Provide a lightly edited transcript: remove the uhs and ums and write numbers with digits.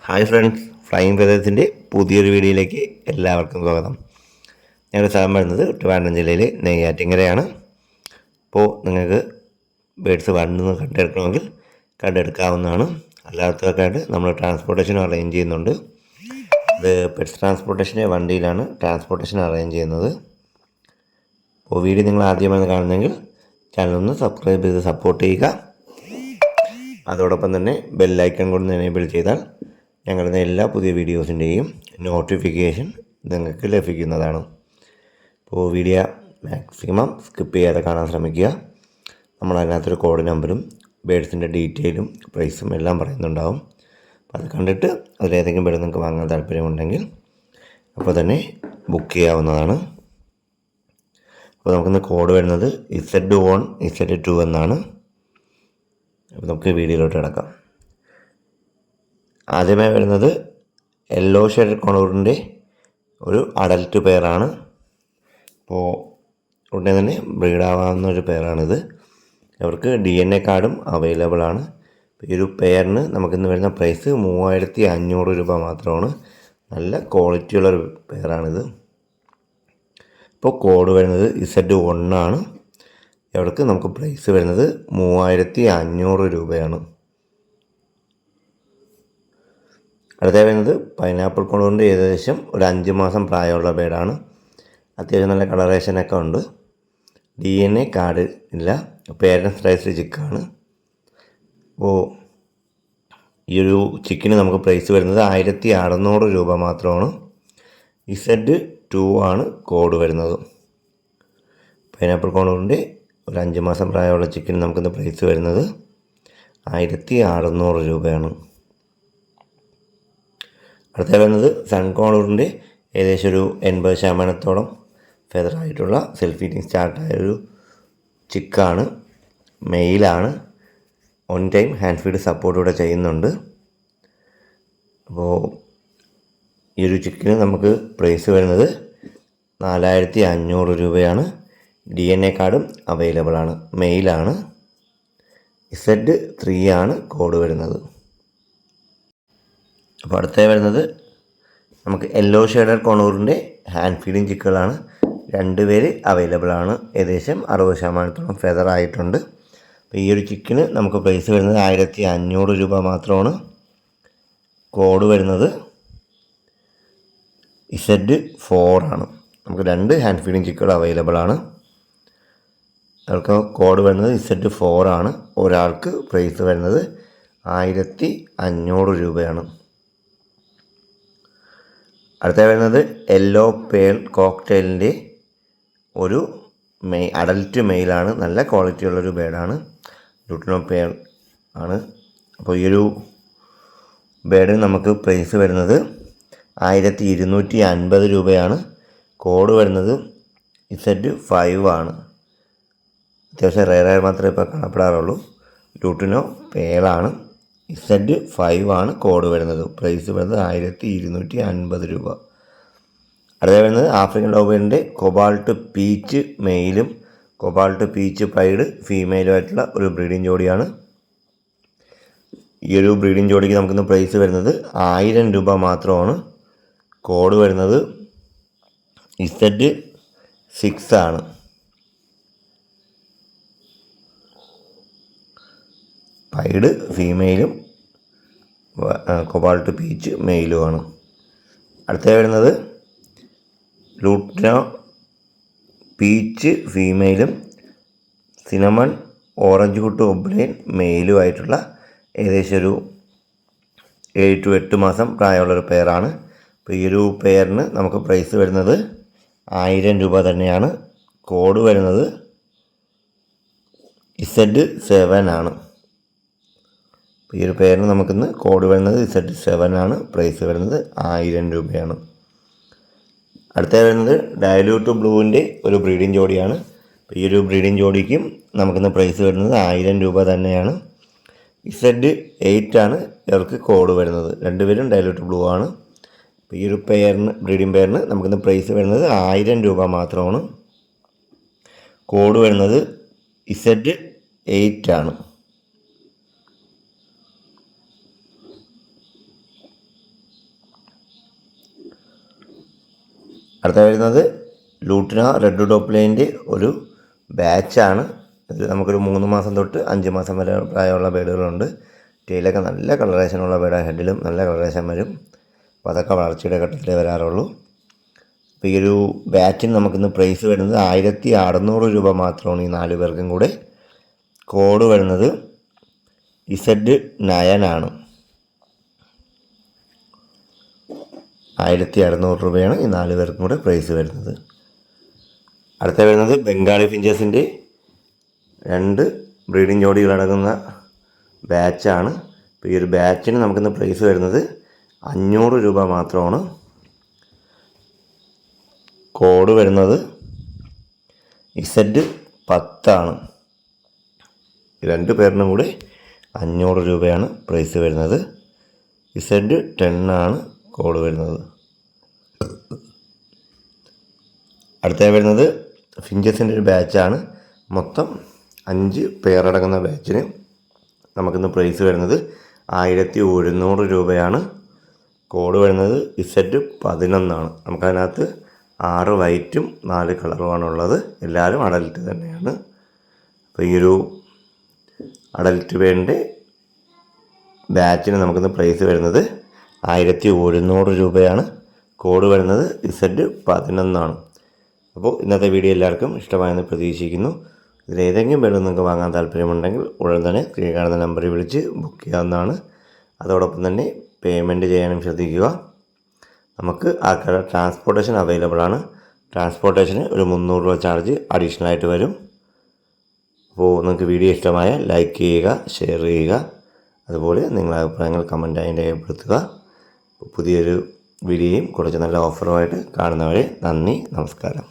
Hi friends, flying ഫെദേഴ്സിൻ്റെ പുതിയൊരു വീഡിയോയിലേക്ക് എല്ലാവർക്കും സ്വാഗതം. ഞങ്ങളുടെ സ്ഥലം വരുന്നത് ട്രിവാൻഡ്രം ജില്ലയിലെ നെയ്യാറ്റിൻകരയാണ്. അപ്പോൾ നിങ്ങൾക്ക് ബേഡ്സ് വന്ന് കണ്ടെടുക്കണമെങ്കിൽ കണ്ടെടുക്കാവുന്നതാണ്. അല്ലാത്തവർക്കായിട്ട് നമ്മൾ ട്രാൻസ്പോർട്ടേഷൻ അറേഞ്ച് ചെയ്യുന്നുണ്ട്. ഇത് പെറ്റ്സ് ട്രാൻസ്പോർട്ടേഷൻ്റെ വണ്ടിയിലാണ് ട്രാൻസ്പോർട്ടേഷൻ അറേഞ്ച് ചെയ്യുന്നത്. അപ്പോൾ വീഡിയോ നിങ്ങൾ ആദ്യമായി കാണുന്നെങ്കിൽ ചാനലൊന്ന് സബ്സ്ക്രൈബ് ചെയ്ത് സപ്പോർട്ട് ചെയ്യുക. അതോടൊപ്പം തന്നെ ബെല്ലൈക്കൺ കൊണ്ട് എനേബിൾ ചെയ്താൽ ഞങ്ങളുടെ എല്ലാ പുതിയ വീഡിയോസിൻ്റെയും നോട്ടിഫിക്കേഷൻ നിങ്ങൾക്ക് ലഭിക്കുന്നതാണ്. അപ്പോൾ വീഡിയോ മാക്സിമം സ്കിപ്പ് ചെയ്യാതെ കാണാൻ ശ്രമിക്കുക. നമ്മളതിനകത്തൊരു കോഡ് നമ്പറും ബേഡ്സിൻ്റെ ഡീറ്റെയിലും പ്രൈസും എല്ലാം പറയുന്നുണ്ടാവും. അപ്പോൾ അത് കണ്ടിട്ട് അതിലേതെങ്കിലും ബേഡ് നിങ്ങൾക്ക് വാങ്ങാൻ താല്പര്യമുണ്ടെങ്കിൽ അപ്പോൾ തന്നെ ബുക്ക് ചെയ്യാവുന്നതാണ്. അപ്പോൾ നമുക്കിന്ന് കോഡ് വരുന്നത് Z1 Z2 എന്നാണ്. അപ്പോൾ നമുക്ക് വീഡിയോയിലോട്ട് കിടക്കാം. ആദ്യമായി വരുന്നത് യെല്ലോ ഷെയ്ഡഡ് കോണൂറിൻ്റെ ഒരു അഡൽട്ട് പെയറാണ്. അപ്പോൾ ഉടനെ തന്നെ ബ്രീഡാവാവുന്ന ഒരു പെയറാണിത്. അവർക്ക് DNA കാർഡും അവൈലബിൾ ആണ്. ഈ ഒരു പെയറിന് നമുക്കിന്ന് വരുന്ന പ്രൈസ് 3500 രൂപ മാത്രമാണ്. നല്ല ക്വാളിറ്റിയുള്ളൊരു പെയറാണിത്. ഇപ്പോൾ കോഡ് വരുന്നത് Z1 ആണ്. അവർക്ക് നമുക്ക് പ്രൈസ് വരുന്നത് 3500 രൂപയാണ്. അടുത്ത വരുന്നത് പൈനാപ്പിൾ കോണൂറിൻ്റെ ഏകദേശം ഒരു 5 മാസം പ്രായമുള്ള ബേഡാണ്. അത്യാവശ്യം നല്ല കളറേഷനൊക്കെ ഉണ്ട്. DNA കാർഡ് ഇല്ല. പേരൻസ് റൈസ്ഡ് ചിക്കാണ്. അപ്പോൾ ഈ ഒരു ചിക്കിന് നമുക്ക് പ്രൈസ് വരുന്നത് 1600 രൂപ മാത്രമാണ്. Z2 ആണ് കോഡ് വരുന്നത്. പൈനാപ്പിൾ കോണൂറിൻ്റെ ഒരു 5 മാസം പ്രായമുള്ള ചിക്കിന് നമുക്കിന്ന് പ്രൈസ് വരുന്നത് 1600 രൂപയാണ്. അടുത്ത വരുന്നത് സൺ കോണൂറിൻ്റെ ഏകദേശം ഒരു 80% ഫെദറായിട്ടുള്ള സെൽഫ് ഫീഡിങ് സ്റ്റാർട്ടായൊരു ചിക്കാണ്. മെയിലാണ്. On time hand feed support ഇവിടെ ചെയ്യുന്നുണ്ട്. അപ്പോൾ ഈ ഒരു ചിക്കിന് നമുക്ക് പ്രൈസ് വരുന്നത് 4500 രൂപയാണ്. DNA കാർഡും അവൈലബിൾ ആണ്. മെയിലാണ്. Z3 ആണ് കോഡ് വരുന്നത്. അപ്പോൾ അടുത്ത വരുന്നത് നമുക്ക് യെല്ലോ ഷെയ്ഡഡ് കോണൂറിൻ്റെ ഹാൻഡ് ഫീഡിങ് ചിക്കുകളാണ്. 2 പേര് അവൈലബിൾ ആണ്. ഏകദേശം 60% ഫെദർ ആയിട്ടുണ്ട്. അപ്പോൾ ഈ ഒരു ചിക്കിന് നമുക്ക് പ്രൈസ് വരുന്നത് 1500 രൂപ മാത്രമാണ്. കോഡ് വരുന്നത് Z4 ആണ്. നമുക്ക് 2 ഹാൻഡ് ഫീഡിങ് ചിക്കുകൾ അവൈലബിൾ ആണ്. അവർക്ക് കോഡ് വരുന്നത് Z4 ആണ്. ഒരാൾക്ക് പ്രൈസ് വരുന്നത് 1500 രൂപയാണ്. അടുത്ത വരുന്നത് യെല്ലോ പേൾ കോക്ടെയിലിൻ്റെ ഒരു അഡൽട്ട് മെയിലാണ്. നല്ല ക്വാളിറ്റിയുള്ളൊരു ബേഡാണ്. ലൂട്ടിനോ പേൾ ആണ്. അപ്പോൾ ഈ ഒരു ബേഡിന് നമുക്ക് പ്രൈസ് വരുന്നത് 1250 രൂപയാണ്. കോഡ് വരുന്നത് Z5 ആണ്. അത്യാവശ്യം റെയറായി മാത്രമേ ഇപ്പോൾ കാണപ്പെടാറുള്ളൂ. ലൂട്ടിനോ പേളാണ്. Z5 ആണ് കോഡ് വരുന്നത്. പ്രൈസ് വരുന്നത് 1250 രൂപ. അടുത്ത വരുന്നത് ആഫ്രിക്കൻ ലോബേറിൻ്റെ കൊബാൾട്ട് പീച്ച് മെയിലും കൊബാൾട്ട് പീച്ച് പൈഡ് ഫീമെയിലുമായിട്ടുള്ള ഒരു ബ്രീഡിംഗ് ജോഡിയാണ്. ഈ ഒരു ബ്രീഡിംഗ് ജോഡിക്ക് നമുക്കിന്ന് പ്രൈസ് വരുന്നത് 1000 രൂപ മാത്രമാണ്. കോഡ് വരുന്നത് Z6 ആണ്. പൈഡ് ഫീമെയിലും കൊബാൾട്ട് പീച്ച് മെയിലുമാണ്. അടുത്ത വരുന്നത് ലൂട്ടിനോ പീച്ച് ഫീമെയിലും സിനമൺ ഓറഞ്ച് കുട്ട് ഒബ്ലൈൻ മെയിലുമായിട്ടുള്ള ഏകദേശം ഒരു 7 to 8 മാസം പ്രായമുള്ളൊരു പെയറാണ്. അപ്പോൾ ഈ ഒരു പെയറിന് നമുക്ക് പ്രൈസ് വരുന്നത് 1000 രൂപ തന്നെയാണ്. കോഡ് വരുന്നത് Z7 ആണ്. അപ്പോൾ ഈ ഒരു പേരിന് നമുക്കിന്ന് കോഡ് വരുന്നത് Z7 ആണ്. പ്രൈസ് വരുന്നത് 1000 രൂപയാണ്. അടുത്ത വരുന്നത് ഡയലൂട്ട് ബ്ലൂവിൻ്റെ ഒരു ബ്രീഡിംഗ് ജോഡിയാണ്. അപ്പോൾ ഈ ഒരു ബ്രീഡിംഗ് ജോഡിക്കും നമുക്കിന്ന് പ്രൈസ് വരുന്നത് 1000 രൂപ തന്നെയാണ്. Z8 ആണ് ഇവർക്ക് കോഡ് വരുന്നത്. 2 പേരും ഡയലൂട്ട് ബ്ലൂ ആണ്. അപ്പോൾ ഈ ഒരു പെയറിന് ബ്രീഡിംഗ് പെയറിന് നമുക്കിന്ന് പ്രൈസ് വരുന്നത് 1000 രൂപ മാത്രമാണ്. കോഡ് വരുന്നത് Z8 ആണ്. അടുത്ത വരുന്നത് ലൂട്ടിന റെഡ് ഡോപ്ലേൻ്റെ ഒരു ബാച്ചാണ്. ഇത് നമുക്കൊരു 3 മാസം തൊട്ട് 5 മാസം വരെ പ്രായമുള്ള ബേഡുകളുണ്ട്. ടെയിലൊക്കെ നല്ല കളറേഷനുള്ള ബേഡാണ്. ഹെഡിലും നല്ല കളറേഷൻ വരും. അപ്പോൾ അതൊക്കെ വളർച്ചയുടെ ഘട്ടത്തിലേ വരാറുള്ളൂ. അപ്പോൾ ഈ ഒരു ബാച്ചിന് നമുക്കിന്ന് പ്രൈസ് വരുന്നത് 1600 രൂപ മാത്രമാണ് ഈ 4 പേർക്കും കൂടെ. കോഡ് വരുന്നത് Z9 ആണ്. 1600 രൂപയാണ് ഈ 4 പേർക്കും കൂടെ പ്രൈസ് വരുന്നത്. അടുത്ത വരുന്നത് ബംഗാളി ഫിഞ്ചസിൻ്റെ 2 ബ്രീഡിംഗ് ജോഡികളടങ്ങുന്ന ബാച്ചാണ്. അപ്പോൾ ഈ ഒരു ബാച്ചിന് നമുക്കിന്ന് പ്രൈസ് വരുന്നത് 500 രൂപ മാത്രമാണ്. കോഡ് വരുന്നത് Z10 ആണ്. 2 പേരിനും കൂടെ 500 രൂപയാണ് പ്രൈസ് വരുന്നത്. Z10 ആണ് കോഡ് വരുന്നത്. അടുത്ത വരുന്നത് ഫിഞ്ചസിൻ്റെ ഒരു ബാച്ചാണ്. മൊത്തം 5 പേരടങ്ങുന്ന ബാച്ചിന് നമുക്കിന്ന് പ്രൈസ് വരുന്നത് 1100 രൂപയാണ്. കോഡ് വരുന്നത് Z11 ആണ്. നമുക്കതിനകത്ത് 6 വൈറ്റും 4 കളറുമാണുള്ളത്. എല്ലാവരും അഡൽറ്റ് തന്നെയാണ്. അപ്പോൾ ഈ ഒരു അഡൽറ്റ് പേരിൻ്റെ ബാച്ചിന് നമുക്കിന്ന് പ്രൈസ് വരുന്നത് 1100 രൂപയാണ്. കോഡ് വരുന്നത് Z11 ആണ്. അപ്പോൾ ഇന്നത്തെ വീഡിയോ എല്ലാവർക്കും ഇഷ്ടമായെന്ന് പ്രതീക്ഷിക്കുന്നു. ഇതിലേതെങ്കിലും ബേഡ് നിങ്ങൾക്ക് വാങ്ങാൻ താല്പര്യമുണ്ടെങ്കിൽ ഉടൻ തന്നെ സ്ക്രീനിൽ കാണുന്ന നമ്പറിൽ വിളിച്ച് ബുക്ക് ചെയ്യാവുന്നതാണ്. അതോടൊപ്പം തന്നെ പേയ്മെൻറ്റ് ചെയ്യാനും ശ്രദ്ധിക്കുക. നമുക്ക് ആ കട ട്രാൻസ്പോർട്ടേഷൻ അവൈലബിൾ ആണ്. ട്രാൻസ്പോർട്ടേഷന് ഒരു 300 രൂപ ചാർജ് അഡീഷണലായിട്ട് വരും. അപ്പോൾ നിങ്ങൾക്ക് വീഡിയോ ഇഷ്ടമായ ലൈക്ക് ചെയ്യുക, ഷെയർ ചെയ്യുക. അതുപോലെ നിങ്ങളുടെ അഭിപ്രായങ്ങൾ കമൻറ്റായി രേഖപ്പെടുത്തുക. പുതിയൊരു വീഡിയോയും കുറച്ച് നല്ല ഓഫറുമായിട്ട് കാണുന്നവരെ നന്ദി, നമസ്കാരം.